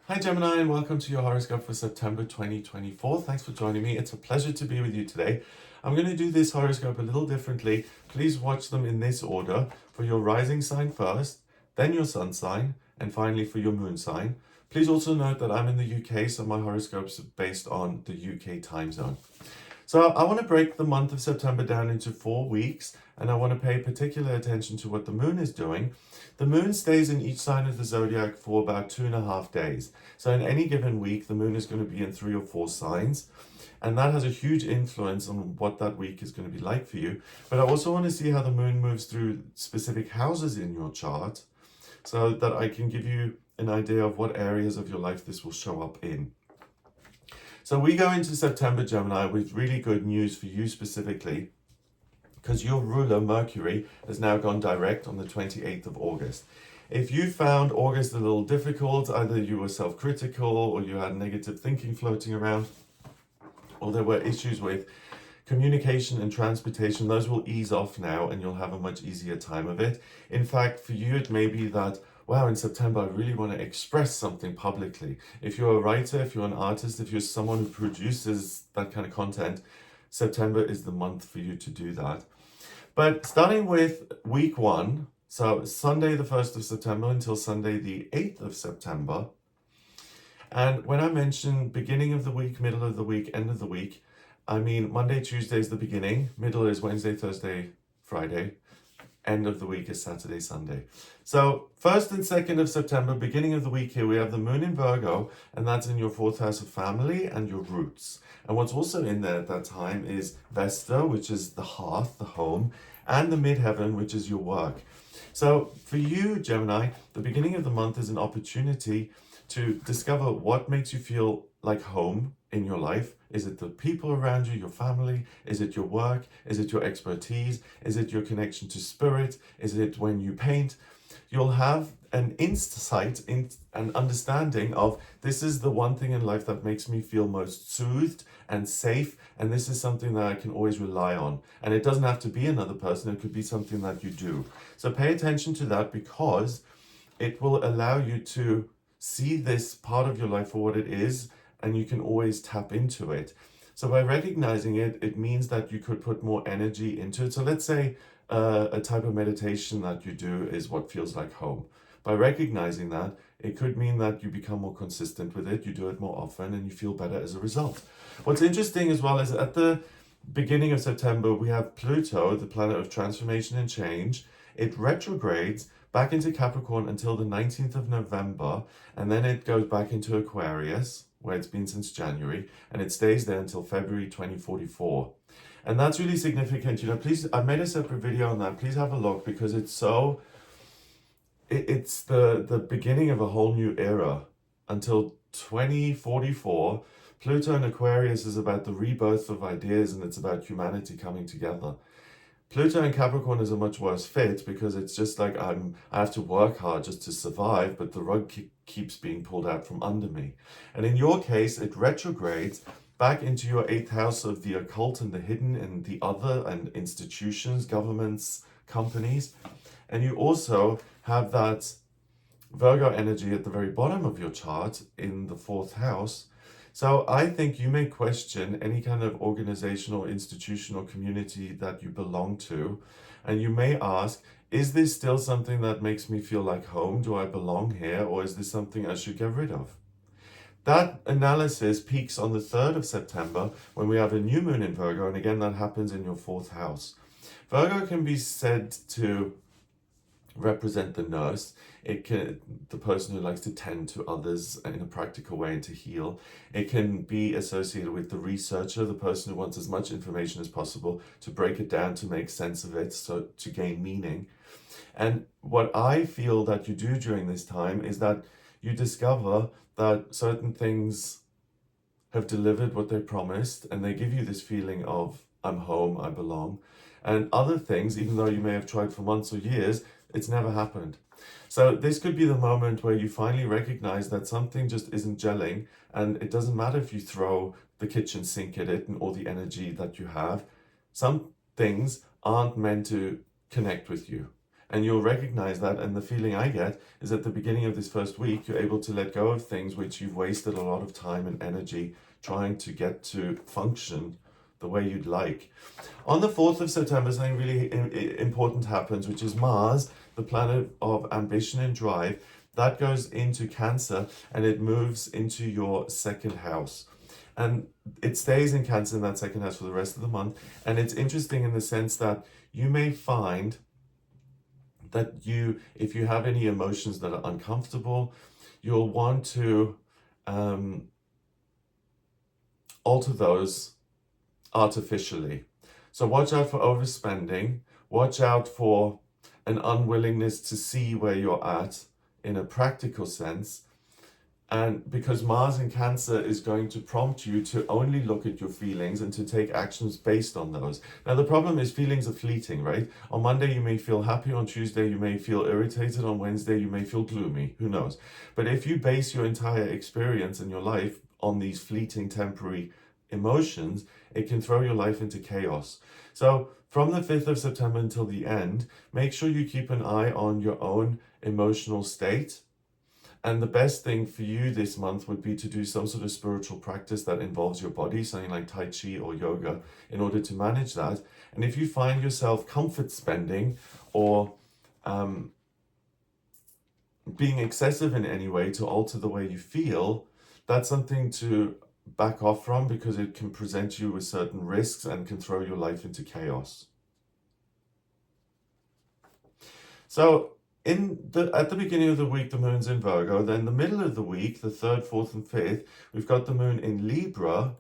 Hi Gemini, and welcome to your horoscope for September 2024. Thanks for joining me. It's a pleasure to be with you today. I'm going to do this horoscope a little differently. Please watch them in this order: for your rising sign first, then your sun sign, and finally for your moon sign. Please also note that I'm in the UK, so my horoscope's based on the UK time zone. So I want to break the month of September down into 4 weeks, and I want to pay particular attention to what the moon is doing. The moon stays in each sign of the zodiac for about 2.5 days. So in any given week, the moon is going to be in 3 or 4 signs, and that has a huge influence on what that week is going to be like for you. But I also want to see how the moon moves through specific houses in your chart so that I can give you an idea of what areas of your life this will show up in. So we go into September, Gemini, with really good news for you specifically, because your ruler, Mercury, has now gone direct on the 28th of August. If you found August a little difficult, either you were self-critical or you had negative thinking floating around, or there were issues with communication and transportation, those will ease off now and you'll have a much easier time of it. In fact, for you, it may be that, wow, in September, I really want to express something publicly. If you're a writer, if you're an artist, if you're someone who produces that kind of content, September is the month for you to do that. But starting with week 1, so Sunday the 1st of September until Sunday the 8th of September. And when I mention beginning of the week, middle of the week, end of the week, I mean Monday, Tuesday is the beginning, middle is Wednesday, Thursday, Friday, end of the week is Saturday, Sunday. So 1st and 2nd of September, beginning of the week here, we have the moon in Virgo, and that's in your 4th house of family and your roots. And what's also in there at that time is Vesta, which is the hearth, the home, and the midheaven, which is your work. So for you, Gemini, the beginning of the month is an opportunity to discover what makes you feel like home in your life. Is it the people around you, your family? Is it your work? Is it your expertise? Is it your connection to spirit? Is it when you paint? You'll have an insight, an understanding of, this is the one thing in life that makes me feel most soothed and safe, and this is something that I can always rely on. And it doesn't have to be another person, it could be something that you do. So pay attention to that, because it will allow you to see this part of your life for what it is, and you can always tap into it. So by recognizing it, it means that you could put more energy into it. So let's say a type of meditation that you do is what feels like home. By recognizing that, it could mean that you become more consistent with it, you do it more often, and you feel better as a result. What's interesting as well is at the beginning of September, we have Pluto, the planet of transformation and change. It retrogrades back into Capricorn until the 19th of November, and then it goes back into Aquarius, where it's been since January, and it stays there until February 2044. And that's really significant. Please, I made a separate video on that. Please have a look, because it's the beginning of a whole new era. Until 2044, Pluto in Aquarius is about the rebirth of ideas, and it's about humanity coming together. Pluto in Capricorn is a much worse fit, because it's just like I have to work hard just to survive, but the rug keeps being pulled out from under me. And in your case, it retrogrades back into your 8th house of the occult and the hidden and the other, and institutions, governments, companies. And you also have that Virgo energy at the very bottom of your chart in the 4th house. So I think you may question any kind of organizational, institutional community that you belong to. And you may ask, is this still something that makes me feel like home? Do I belong here? Or is this something I should get rid of? That analysis peaks on the 3rd of September when we have a new moon in Virgo. And again, that happens in your 4th house. Virgo can be said to represent the nurse. The person who likes to tend to others in a practical way and to heal. It can be associated with the researcher, the person who wants as much information as possible to break it down, to make sense of it, so to gain meaning. And what I feel that you do during this time is that you discover that certain things have delivered what they promised, and they give you this feeling of, I'm home, I belong. And other things, even though you may have tried for months or years, it's never happened. So this could be the moment where you finally recognize that something just isn't gelling, and it doesn't matter if you throw the kitchen sink at it and all the energy that you have. Some things aren't meant to connect with you. And you'll recognize that. And the feeling I get is at the beginning of this first week, you're able to let go of things which you've wasted a lot of time and energy trying to get to function the way you'd like. On the 4th of September, something really important happens, which is Mars, the planet of ambition and drive, that goes into Cancer and it moves into your second house. And it stays in Cancer in that second house for the rest of the month. And it's interesting in the sense that you may find that if you have any emotions that are uncomfortable, you'll want to alter those artificially. So watch out for overspending, watch out for an unwillingness to see where you're at in a practical sense. And because Mars in Cancer is going to prompt you to only look at your feelings and to take actions based on those. Now, the problem is feelings are fleeting, right? On Monday, you may feel happy. On Tuesday, you may feel irritated. On Wednesday, you may feel gloomy. Who knows? But if you base your entire experience in your life on these fleeting, temporary emotions, it can throw your life into chaos. So from the 5th of September until the end, make sure you keep an eye on your own emotional state. And the best thing for you this month would be to do some sort of spiritual practice that involves your body, something like Tai Chi or yoga, in order to manage that. And if you find yourself comfort spending or being excessive in any way to alter the way you feel, that's something to back off from, because it can present you with certain risks and can throw your life into chaos. So at the beginning of the week, the moon's in Virgo. Then the middle of the week, the 3rd, 4th, and 5th, we've got the moon in Libra.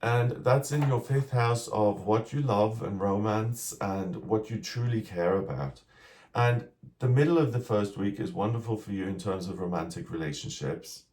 And that's in your 5th house of what you love and romance and what you truly care about. And the middle of the first week is wonderful for you in terms of romantic relationships.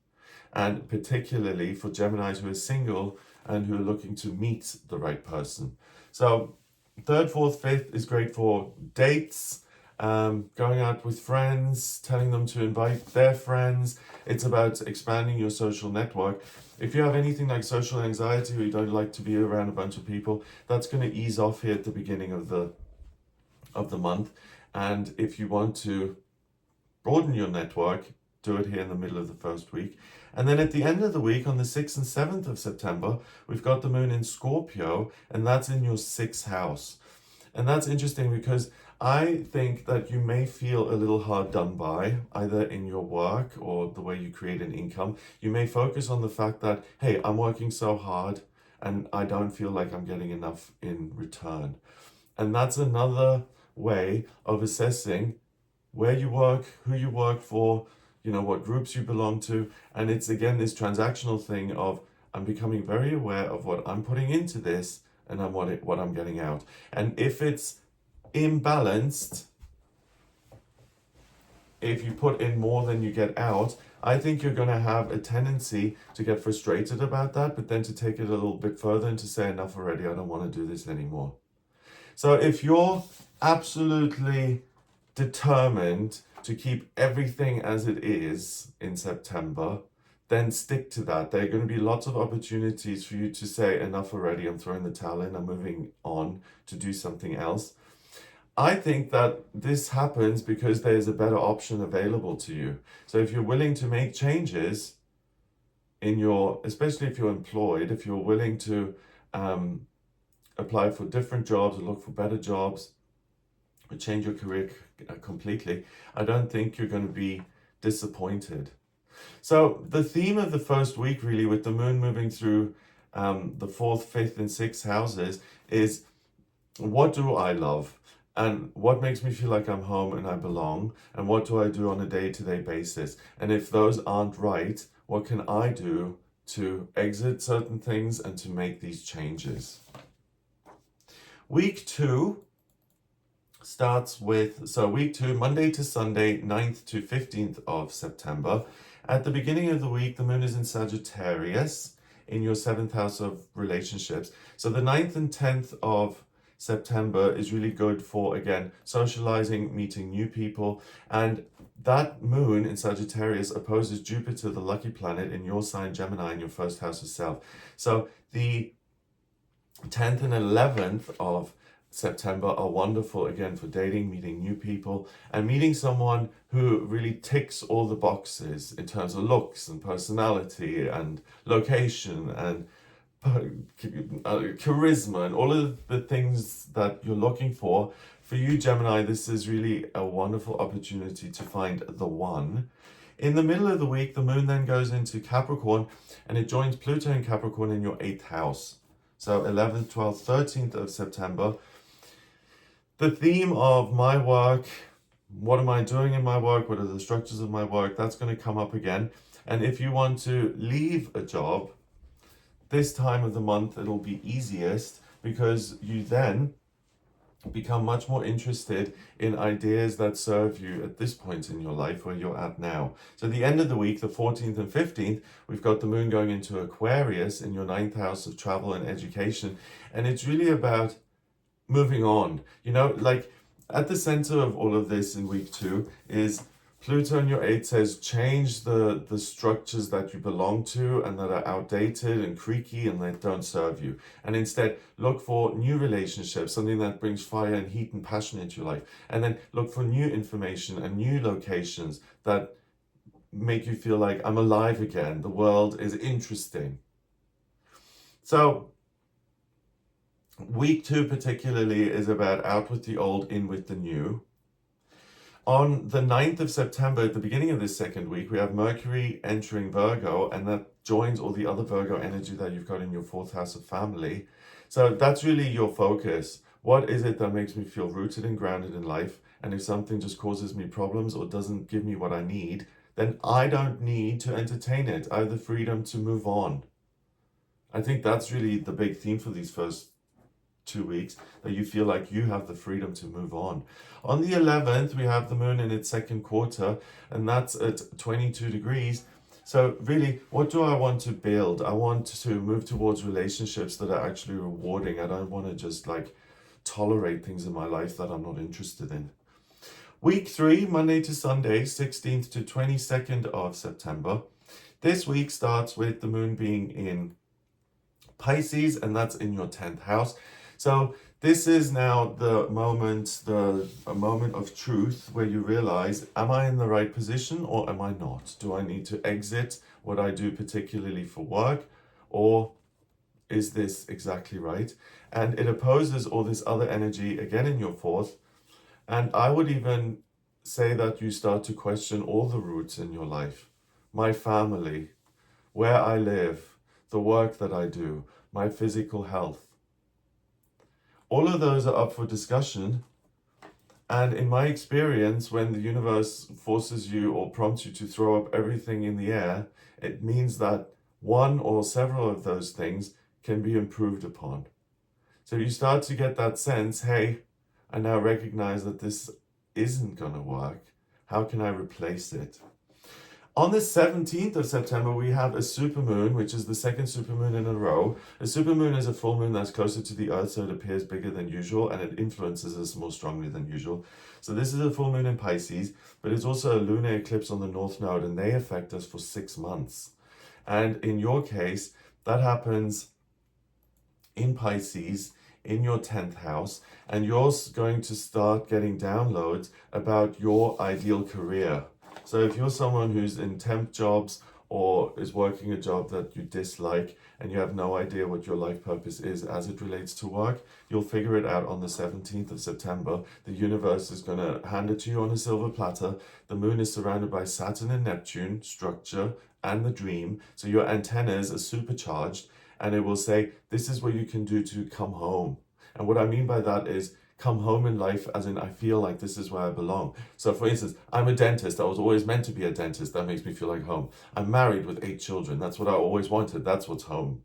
And particularly for Geminis who are single and who are looking to meet the right person. So 3rd, 4th, 5th is great for dates, going out with friends, telling them to invite their friends. It's about expanding your social network. If you have anything like social anxiety or you don't like to be around a bunch of people, that's going to ease off here at the beginning of the month. And if you want to broaden your network, do it here in the middle of the first week. And then at the end of the week, on the 6th and 7th of September, we've got the moon in Scorpio, and that's in your 6th house. And that's interesting because I think that you may feel a little hard done by, either in your work or the way you create an income. You may focus on the fact that, hey, I'm working so hard and I don't feel like I'm getting enough in return. And that's another way of assessing where you work, who you work for, what groups you belong to. And it's again this transactional thing of I'm becoming very aware of what I'm putting into this and what I'm getting out. And if it's imbalanced, if you put in more than you get out, I think you're going to have a tendency to get frustrated about that, but then to take it a little bit further and to say, enough already, I don't want to do this anymore. So if you're absolutely determined to keep everything as it is in September, then stick to that. There are going to be lots of opportunities for you to say, enough already, I'm throwing the towel in, I'm moving on to do something else. I think that this happens because there's a better option available to you. So if you're willing to make changes especially if you're employed, if you're willing to apply for different jobs or look for better jobs, or change your career completely, I don't think you're going to be disappointed. So the theme of the first week, really, with the moon moving through the 4th, 5th, and 6th houses is, what do I love? And what makes me feel like I'm home and I belong? And what do I do on a day-to-day basis? And if those aren't right, what can I do to exit certain things and to make these changes? Week 2 starts with, week 2, Monday to Sunday, 9th to 15th of September. At the beginning of the week, the moon is in Sagittarius in your 7th house of relationships. So the 9th and 10th of September is really good for, again, socializing, meeting new people. And that moon in Sagittarius opposes Jupiter, the lucky planet, in your sign, Gemini, in your 1st house of self. So the 10th and 11th of September are wonderful again for dating, meeting new people, and meeting someone who really ticks all the boxes in terms of looks and personality and location and charisma and all of the things that you're looking for. For you, Gemini, this is really a wonderful opportunity to find the one. In the middle of the week, the moon then goes into Capricorn and it joins Pluto in Capricorn in your 8th house. So 11th, 12th, 13th of September. The theme of my work, what am I doing in my work, what are the structures of my work, that's going to come up again. And if you want to leave a job, this time of the month it'll be easiest because you then become much more interested in ideas that serve you at this point in your life where you're at now. So at the end of the week, the 14th and 15th, we've got the moon going into Aquarius in your 9th house of travel and education. And it's really about moving on. You know, like at the center of all of this in week 2 is Pluto in your 8th says change the structures that you belong to and that are outdated and creaky and that don't serve you. And instead look for new relationships, something that brings fire and heat and passion into your life. And then look for new information and new locations that make you feel like I'm alive again. The world is interesting. So week 2 particularly is about out with the old, in with the new. On the 9th of September, at the beginning of this second week, we have Mercury entering Virgo, and that joins all the other Virgo energy that you've got in your 4th house of family. So that's really your focus. What is it that makes me feel rooted and grounded in life? And if something just causes me problems or doesn't give me what I need, then I don't need to entertain it. I have the freedom to move on. I think that's really the big theme for these first 2 weeks, that you feel like you have the freedom to move on. On the 11th, we have the moon in its second quarter, and that's at 22 degrees. So really, what do I want to build? I want to move towards relationships that are actually rewarding. I don't want to just like tolerate things in my life that I'm not interested in. Week 3, Monday to Sunday, 16th to 22nd of September. This week starts with the moon being in Pisces, and that's in your 10th house. So this is now the moment, a moment of truth where you realize, am I in the right position or am I not? Do I need to exit what I do particularly for work, or is this exactly right? And it opposes all this other energy again in your 4th. And I would even say that you start to question all the roots in your life. My family, where I live, the work that I do, my physical health. All of those are up for discussion. And in my experience, when the universe forces you or prompts you to throw up everything in the air, it means that one or several of those things can be improved upon. So you start to get that sense, hey, I now recognize that this isn't going to work. How can I replace it? On the 17th of September, we have a supermoon, which is the second supermoon in a row. A supermoon is a full moon that's closer to the Earth, so it appears bigger than usual, and it influences us more strongly than usual. So this is a full moon in Pisces, but it's also a lunar eclipse on the North Node, and they affect us for 6 months. And in your case, that happens in Pisces, in your 10th house, and you're going to start getting downloads about your ideal career. So if you're someone who's in temp jobs or is working a job that you dislike and you have no idea what your life purpose is as it relates to work, you'll figure it out on the 17th of September. The universe is going to hand it to you on a silver platter. The moon is surrounded by Saturn and Neptune, structure, and the dream. So your antennas are supercharged, and it will say, this is what you can do to come home. And what I mean by that is, come home in life, as in I feel like this is where I belong. So for instance, I'm a dentist. I was always meant to be a dentist. That makes me feel like home. I'm married with 8 children. That's what I always wanted. That's what's home.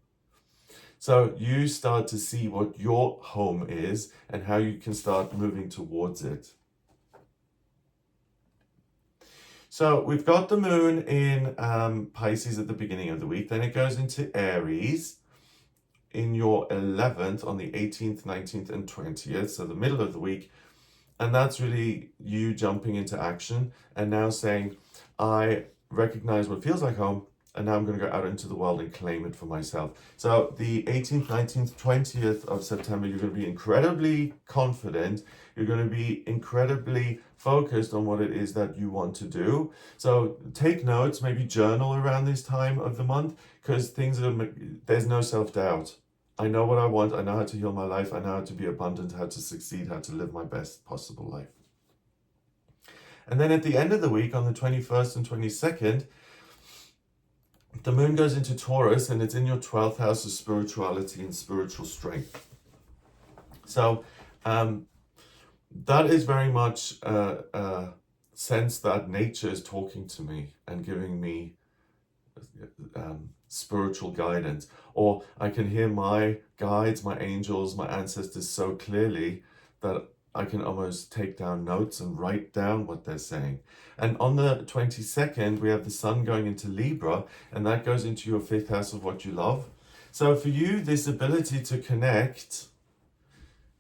So you start to see what your home is and how you can start moving towards it. So we've got the moon in Pisces at the beginning of the week. Then it goes into Aries in your 11th on the 18th, 19th, and 20th, so the middle of the week. And that's really you jumping into action and now saying, I recognize what feels like home and now I'm going to go out into the world and claim it for myself. So the 18th, 19th, 20th of September, you're going to be incredibly confident. You're going to be incredibly focused on what it is that you want to do. So take notes, maybe journal around this time of the month, because there's no self-doubt. I know what I want. I know how to heal my life. I know how to be abundant, how to succeed, how to live my best possible life. And then at the end of the week, on the 21st and 22nd, the moon goes into Taurus, and it's in your 12th house of spirituality and spiritual strength. So that is very much a sense that nature is talking to me and giving me spiritual guidance. Or I can hear my guides, my angels, my ancestors so clearly that I can almost take down notes and write down what they're saying. And on the 22nd, we have the sun going into Libra, and that goes into your 5th house of what you love. So for you, this ability to connect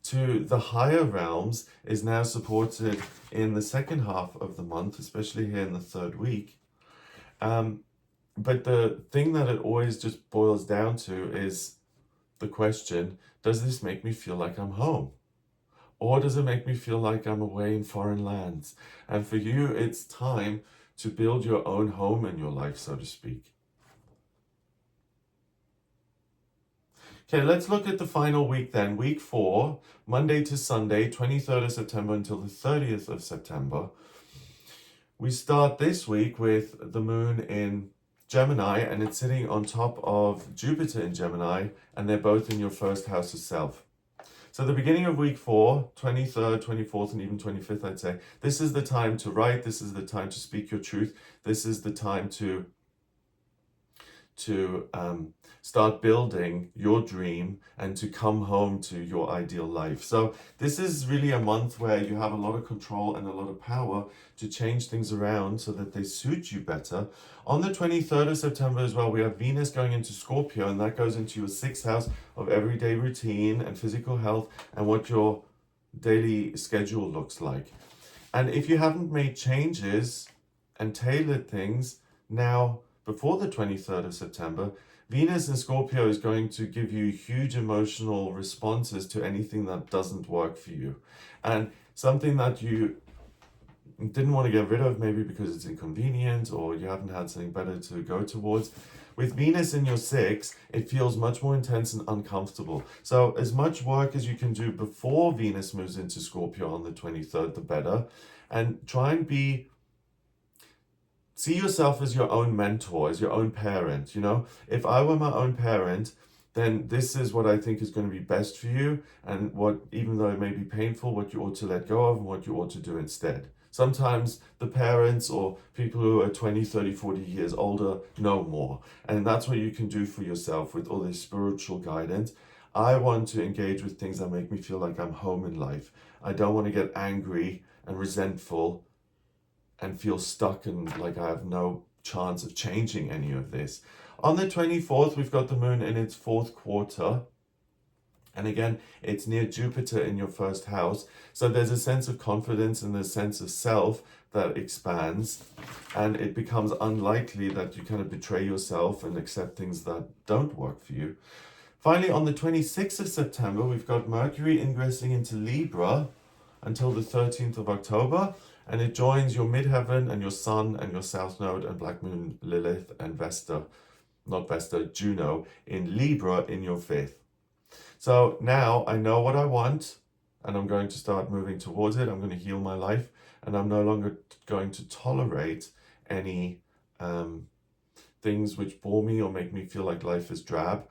to the higher realms is now supported in the second half of the month, especially here in the 3rd week. But the thing that it always just boils down to is the question, does this make me feel like I'm home? Or does it make me feel like I'm away in foreign lands? And for you, it's time to build your own home in your life, so to speak. Okay, let's look at the final week then. Week 4, Monday to Sunday, 23rd of September until the 30th of September. We start this week with the moon in Gemini, and it's sitting on top of Jupiter in Gemini, and they're both in your 1st house of self. So the beginning of week 4, 23rd, 24th, and even 25th, I'd say, this is the time to write. This is the time to speak your truth. This is the time to start building your dream and to come home to your ideal life. So this is really a month where you have a lot of control and a lot of power to change things around so that they suit you better. On the 23rd of September as well, we have Venus going into Scorpio, and that goes into your 6th house of everyday routine and physical health and what your daily schedule looks like. And if you haven't made changes and tailored things now before the 23rd of September, Venus in Scorpio is going to give you huge emotional responses to anything that doesn't work for you. And something that you didn't want to get rid of, maybe because it's inconvenient or you haven't had something better to go towards. With Venus in your 6th, it feels much more intense and uncomfortable. So as much work as you can do before Venus moves into Scorpio on the 23rd, the better. And try and see yourself as your own mentor, as your own parent. You know, if I were my own parent, then this is what I think is going to be best for you, and what, even though it may be painful, what you ought to let go of and what you ought to do instead. Sometimes the parents or people who are 20, 30, 40 years older know more. And that's what you can do for yourself with all this spiritual guidance. I want to engage with things that make me feel like I'm home in life. I don't want to get angry and resentful and feel stuck and like I have no chance of changing any of this. On the 24th, we've got the moon in its 4th quarter. And again, it's near Jupiter in your 1st house. So there's a sense of confidence and a sense of self that expands. And it becomes unlikely that you kind of betray yourself and accept things that don't work for you. Finally, on the 26th of September, we've got Mercury ingressing into Libra until the 13th of October. And it joins your midheaven and your sun and your south node and black moon Lilith and Juno in Libra in your 5th. So now I know what I want, and I'm going to start moving towards it. I'm going to heal my life, and I'm no longer going to tolerate any things which bore me or make me feel like life is drab.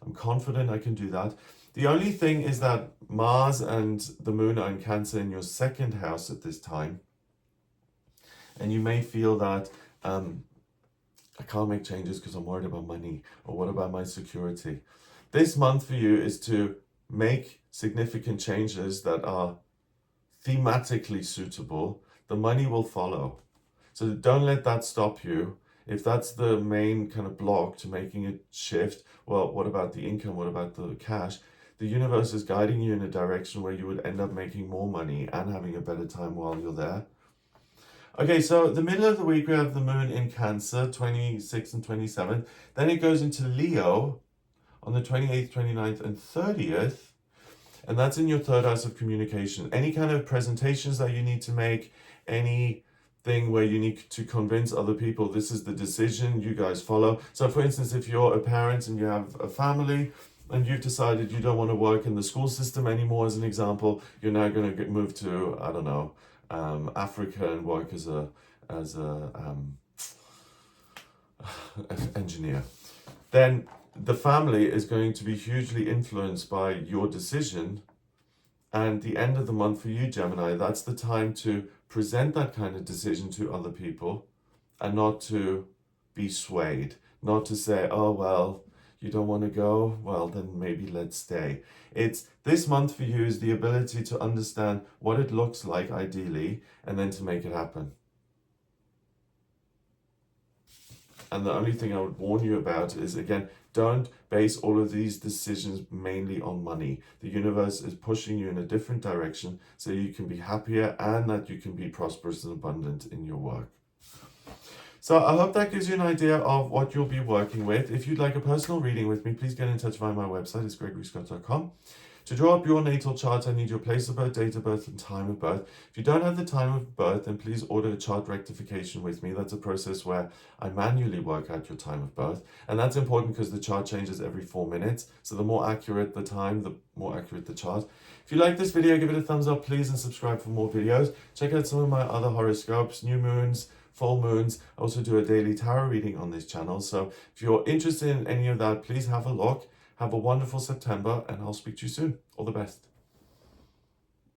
I'm confident I can do that. The only thing is that Mars and the moon are in Cancer in your 2nd house at this time. And you may feel that I can't make changes because I'm worried about money, or what about my security? This month for you is to make significant changes that are thematically suitable. The money will follow. So don't let that stop you. If that's the main kind of block to making a shift, well, what about the income? What about the cash? The universe is guiding you in a direction where you would end up making more money and having a better time while you're there. Okay, so the middle of the week we have the moon in Cancer, 26th and 27th. Then it goes into Leo on the 28th, 29th, and 30th. And that's in your third house of communication. Any kind of presentations that you need to make, anything where you need to convince other people, this is the decision you guys follow. So for instance, if you're a parent and you have a family and you've decided you don't want to work in the school system anymore, as an example, you're now going to move to, I don't know, Africa and work as a engineer. Then the family is going to be hugely influenced by your decision. And the end of the month for you, Gemini, that's the time to present that kind of decision to other people and not to be swayed, not to say, oh, well, you don't want to go? Well, then maybe let's stay. It's this month for you is the ability to understand what it looks like ideally and then to make it happen. And the only thing I would warn you about is, again, don't base all of these decisions mainly on money. The universe is pushing you in a different direction so you can be happier and that you can be prosperous and abundant in your work. So I hope that gives you an idea of what you'll be working with. If you'd like a personal reading with me, please get in touch via my website. It's gregoryscott.com. To draw up your natal chart, I need your place of birth, date of birth, and time of birth. If you don't have the time of birth, then please order a chart rectification with me. That's a process where I manually work out your time of birth. And that's important because the chart changes every 4 minutes. So the more accurate the time, the more accurate the chart. If you like this video, give it a thumbs up, please, and subscribe for more videos. Check out some of my other horoscopes, new moons, full moons. I also do a daily tarot reading on this channel. So if you're interested in any of that, please have a look. Have a wonderful September, and I'll speak to you soon. All the best.